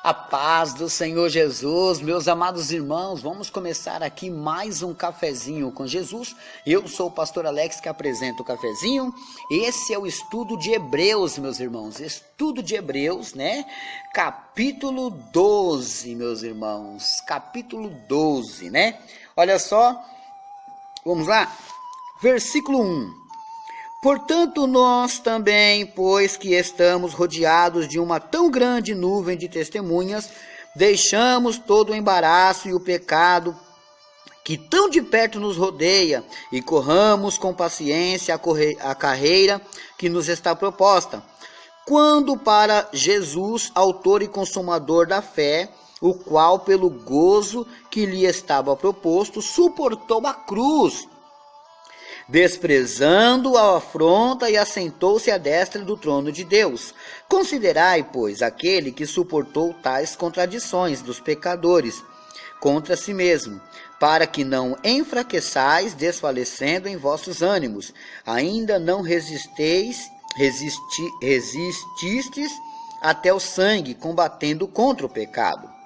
A paz do Senhor Jesus, meus amados irmãos, vamos começar aqui mais um cafezinho com Jesus. Eu sou o pastor Alex que apresento o cafezinho. Esse é o estudo de Hebreus, meus irmãos. Estudo de Hebreus, né? Capítulo 12, meus irmãos. Capítulo 12, né? Olha só, vamos lá. Versículo 1. Portanto, nós também, pois que estamos rodeados de uma tão grande nuvem de testemunhas, deixamos todo o embaraço e o pecado que tão de perto nos rodeia e corramos com paciência a carreira que nos está proposta. Quando para Jesus, autor e consumador da fé, o qual pelo gozo que lhe estava proposto, suportou a cruz, desprezando a afronta e assentou-se à destra do trono de Deus. Considerai, pois, aquele que suportou tais contradições dos pecadores contra si mesmo, para que não enfraqueçais, desfalecendo em vossos ânimos. Ainda não resististes até o sangue, combatendo contra o pecado.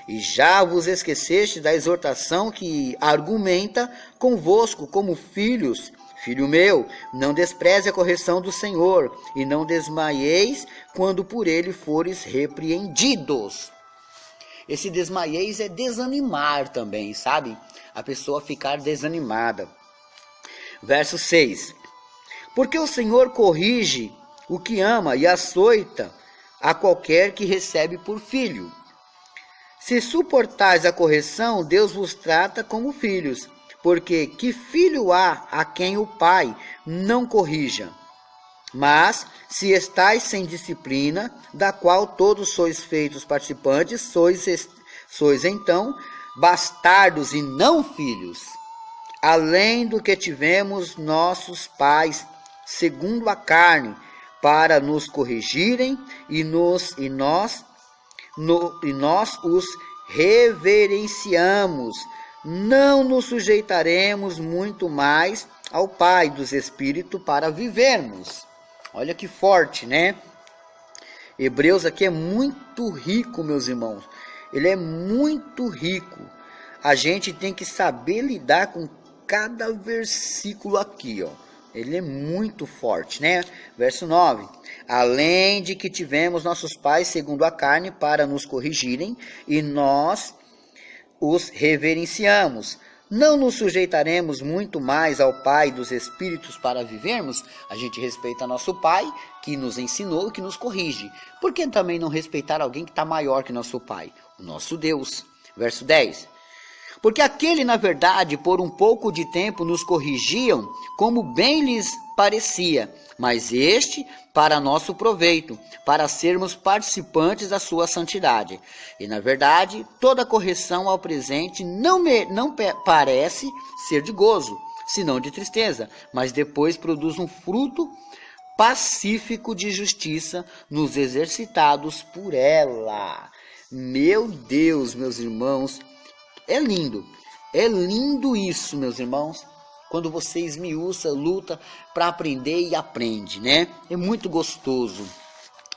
E já vos esqueceste da exortação que argumenta convosco como filhos. Filho meu, não despreze a correção do Senhor, e não desmaieis quando por ele fores repreendidos. Esse desmaieis é desanimar também, sabe? A pessoa ficar desanimada. Verso 6. Porque o Senhor corrige o que ama e açoita a qualquer que recebe por filho. Se suportais a correção, Deus vos trata como filhos, porque que filho há a quem o pai não corrija? Mas, se estais sem disciplina, da qual todos sois feitos participantes, sois então bastardos e não filhos. Além do que tivemos nossos pais, segundo a carne, para nos corrigirem, e nós os reverenciamos, não nos sujeitaremos muito mais ao Pai dos Espíritos para vivermos. Olha que forte, né? Hebreus aqui é muito rico, meus irmãos. Ele é muito rico. A gente tem que saber lidar com cada versículo aqui, ó. Ele é muito forte, né? Verso 9. Além de que tivemos nossos pais segundo a carne para nos corrigirem, e nós os reverenciamos. Não nos sujeitaremos muito mais ao Pai dos Espíritos para vivermos? A gente respeita nosso Pai, que nos ensinou, que nos corrige. Por que também não respeitar alguém que está maior que nosso Pai? O nosso Deus. Verso 10. Porque aquele, na verdade, por um pouco de tempo nos corrigiam, como bem lhes parecia, mas este para nosso proveito, para sermos participantes da sua santidade. E, na verdade, toda correção ao presente não parece ser de gozo, senão de tristeza, mas depois produz um fruto pacífico de justiça nos exercitados por ela. Meu Deus, meus irmãos, é lindo isso, meus irmãos, quando você esmiuça, luta para aprender e aprende, né? É muito gostoso.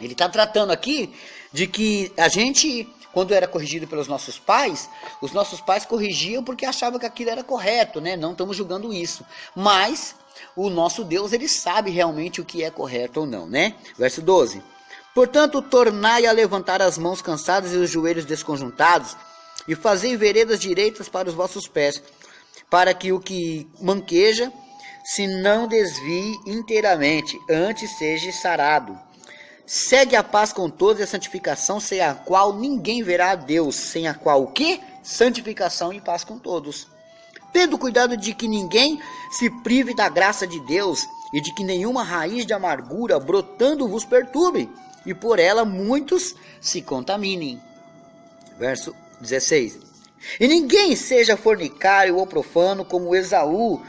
Ele está tratando aqui de que a gente, quando era corrigido pelos nossos pais, os nossos pais corrigiam porque achavam que aquilo era correto, né? Não estamos julgando isso, mas o nosso Deus, ele sabe realmente o que é correto ou não, né? Verso 12. Portanto, tornai a levantar as mãos cansadas e os joelhos desconjuntados, e fazei veredas direitas para os vossos pés, para que o que manqueja se não desvie inteiramente, antes seja sarado. Segue a paz com todos e a santificação, sem a qual ninguém verá a Deus, sem a qual o quê? Santificação e paz com todos. Tendo cuidado de que ninguém se prive da graça de Deus, e de que nenhuma raiz de amargura brotando vos perturbe, e por ela muitos se contaminem. Verso 16. E ninguém seja fornicário ou profano como Esaú,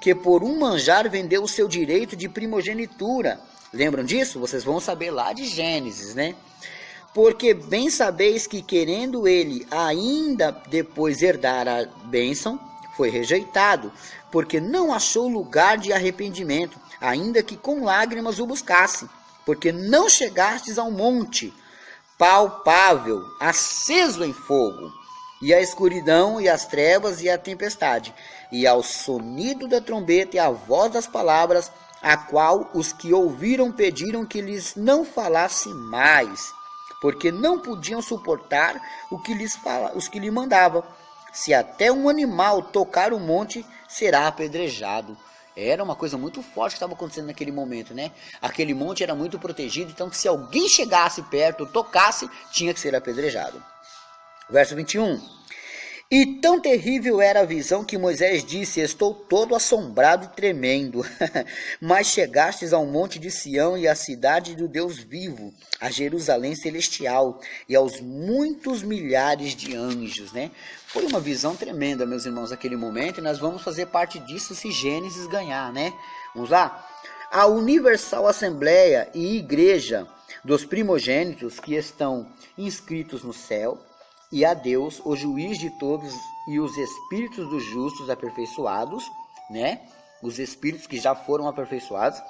que por um manjar vendeu o seu direito de primogenitura. Lembram disso? Vocês vão saber lá de Gênesis, né? Porque bem sabeis que, querendo ele ainda depois herdar a bênção, foi rejeitado, porque não achou lugar de arrependimento, ainda que com lágrimas o buscasse, porque não chegastes ao monte, palpável, aceso em fogo, e a escuridão, e as trevas, e a tempestade, e ao sonido da trombeta, e à voz das palavras, a qual os que ouviram pediram que lhes não falasse mais, porque não podiam suportar os que lhe mandava. Se até um animal tocar o monte, será apedrejado. Era uma coisa muito forte que estava acontecendo naquele momento, né? Aquele monte era muito protegido, então se alguém chegasse perto, tocasse, tinha que ser apedrejado. Verso 21. E tão terrível era a visão que Moisés disse: estou todo assombrado e tremendo. Mas chegastes ao monte de Sião e à cidade do Deus vivo, a Jerusalém celestial e aos muitos milhares de anjos, né? Foi uma visão tremenda, meus irmãos, naquele momento, e nós vamos fazer parte disso se Gênesis ganhar, né? Vamos lá? A Universal Assembleia e Igreja dos primogênitos que estão inscritos no céu, e a Deus, o juiz de todos, e os espíritos dos justos aperfeiçoados, né? Os espíritos que já foram aperfeiçoados,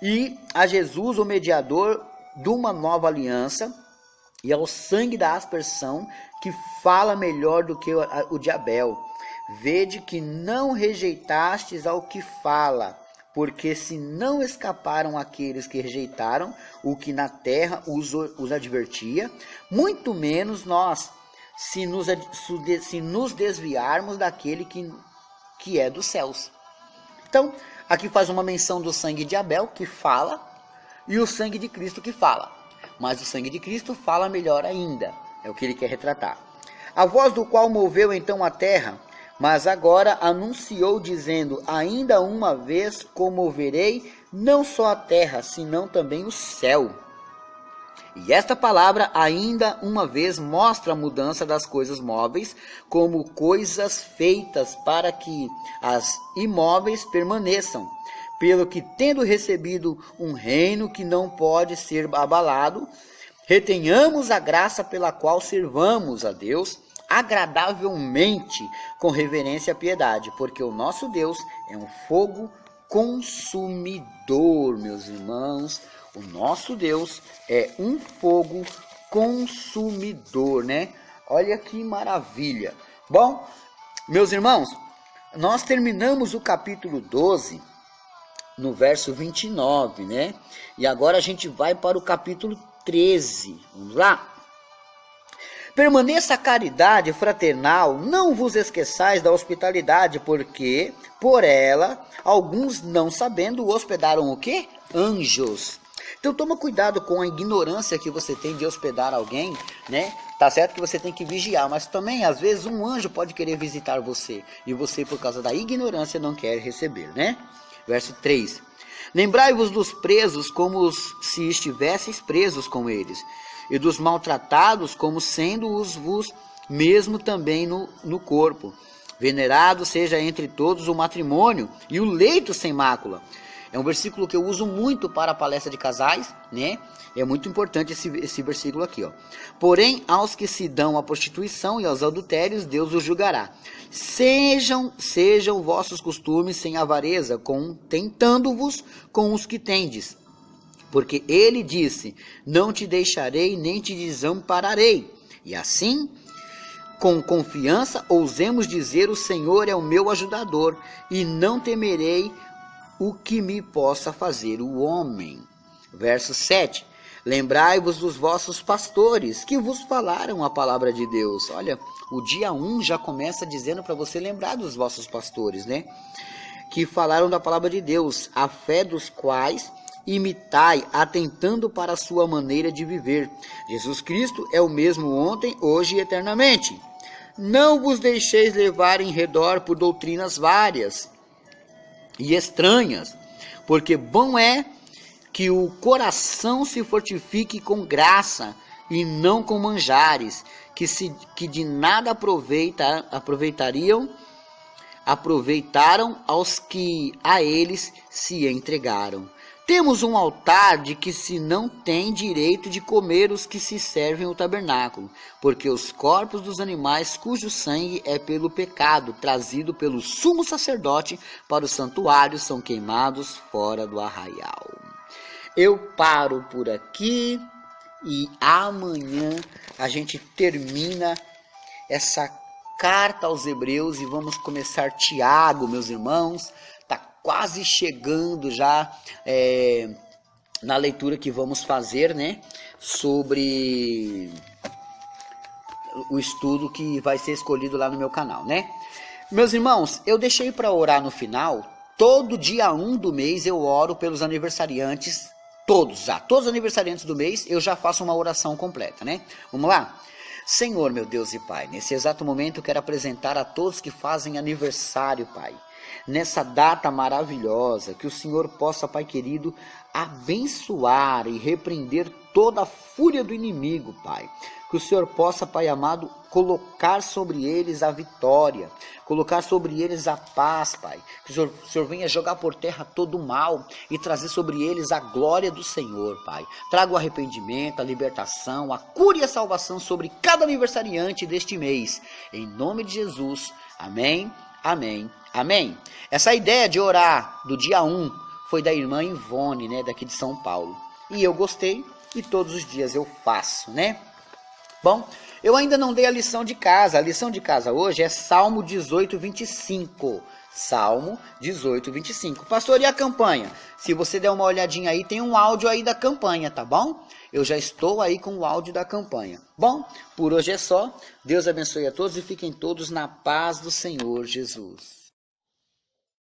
e a Jesus, o mediador de uma nova aliança, e ao sangue da aspersão, que fala melhor do que o de Abel. Vede que não rejeitastes ao que fala, porque se não escaparam aqueles que rejeitaram o que na terra os advertia, muito menos nós, se nos desviarmos daquele que é dos céus. Então, aqui faz uma menção do sangue de Abel, que fala, e o sangue de Cristo, que fala. Mas o sangue de Cristo fala melhor ainda, é o que ele quer retratar. A voz do qual moveu então a terra, mas agora anunciou dizendo: ainda uma vez comoverei não só a terra, senão também o céu. E esta palavra ainda uma vez mostra a mudança das coisas móveis como coisas feitas para que as imóveis permaneçam. Pelo que, tendo recebido um reino que não pode ser abalado, retenhamos a graça pela qual servamos a Deus agradavelmente, com reverência e piedade, porque o nosso Deus é um fogo consumidor, meus irmãos. O nosso Deus é um fogo consumidor, né? Olha que maravilha. Bom, meus irmãos, nós terminamos o capítulo 12 no verso 29, né? E agora a gente vai para o capítulo 13. Vamos lá? Permaneça a caridade fraternal, não vos esqueçais da hospitalidade, porque por ela alguns, não sabendo, hospedaram o quê? Anjos. Então toma cuidado com a ignorância que você tem de hospedar alguém, né? Tá certo que você tem que vigiar, mas também às vezes um anjo pode querer visitar você, e você por causa da ignorância não quer receber, né? Verso 3. Lembrai-vos dos presos como se estivesseis presos com eles, e dos maltratados como sendo-os vos mesmo também no corpo. Venerado seja entre todos o matrimônio e o leito sem mácula. É um versículo que eu uso muito para a palestra de casais, né? É muito importante esse versículo aqui, ó. Porém, aos que se dão à prostituição e aos adultérios, Deus os julgará. Sejam vossos costumes sem avareza, contentando-vos com os que tendes. Porque ele disse: não te deixarei nem te desampararei. E assim, com confiança, ousemos dizer: o Senhor é o meu ajudador, e não temerei o que me possa fazer o homem. Verso 7. Lembrai-vos dos vossos pastores, que vos falaram a palavra de Deus. Olha, o dia 1 já começa dizendo para você lembrar dos vossos pastores, né? Que falaram da palavra de Deus, a fé dos quais imitai, atentando para a sua maneira de viver. Jesus Cristo é o mesmo ontem, hoje e eternamente. Não vos deixeis levar em redor por doutrinas várias e estranhas, porque bom é que o coração se fortifique com graça e não com manjares, que de nada aproveitaram aos que a eles se entregaram. Temos um altar de que se não tem direito de comer os que se servem o tabernáculo, porque os corpos dos animais cujo sangue é pelo pecado trazido pelo sumo sacerdote para o santuário são queimados fora do arraial. Eu paro por aqui E amanhã a gente termina essa carta aos Hebreus e vamos começar Tiago, meus irmãos. Está quase chegando já na leitura que vamos fazer, né? Sobre o estudo que vai ser escolhido lá no meu canal, né? Meus irmãos, eu deixei para orar no final. Todo dia 1 do mês eu oro pelos aniversariantes, todos os aniversariantes do mês eu já faço uma oração completa, né? Vamos lá? Senhor, meu Deus e Pai, nesse exato momento eu quero apresentar a todos que fazem aniversário, Pai. Nessa data maravilhosa, que o Senhor possa, Pai querido, abençoar e repreender toda a fúria do inimigo, Pai. Que o Senhor possa, Pai amado, colocar sobre eles a vitória, colocar sobre eles a paz, Pai. Que o Senhor venha jogar por terra todo o mal e trazer sobre eles a glória do Senhor, Pai. Traga o arrependimento, a libertação, a cura e a salvação sobre cada aniversariante deste mês. Em nome de Jesus. Amém, amém, amém. Essa ideia de orar do dia 1 foi da irmã Ivone, né, daqui de São Paulo. E eu gostei e todos os dias eu faço, né? Bom, eu ainda não dei a lição de casa. A lição de casa hoje é Salmo 18, 25. Salmo 18, 25. Pastor, e a campanha? Se você der uma olhadinha aí, tem um áudio aí da campanha, tá bom? Eu já estou aí com o áudio da campanha. Bom, por hoje é só. Deus abençoe a todos e fiquem todos na paz do Senhor Jesus.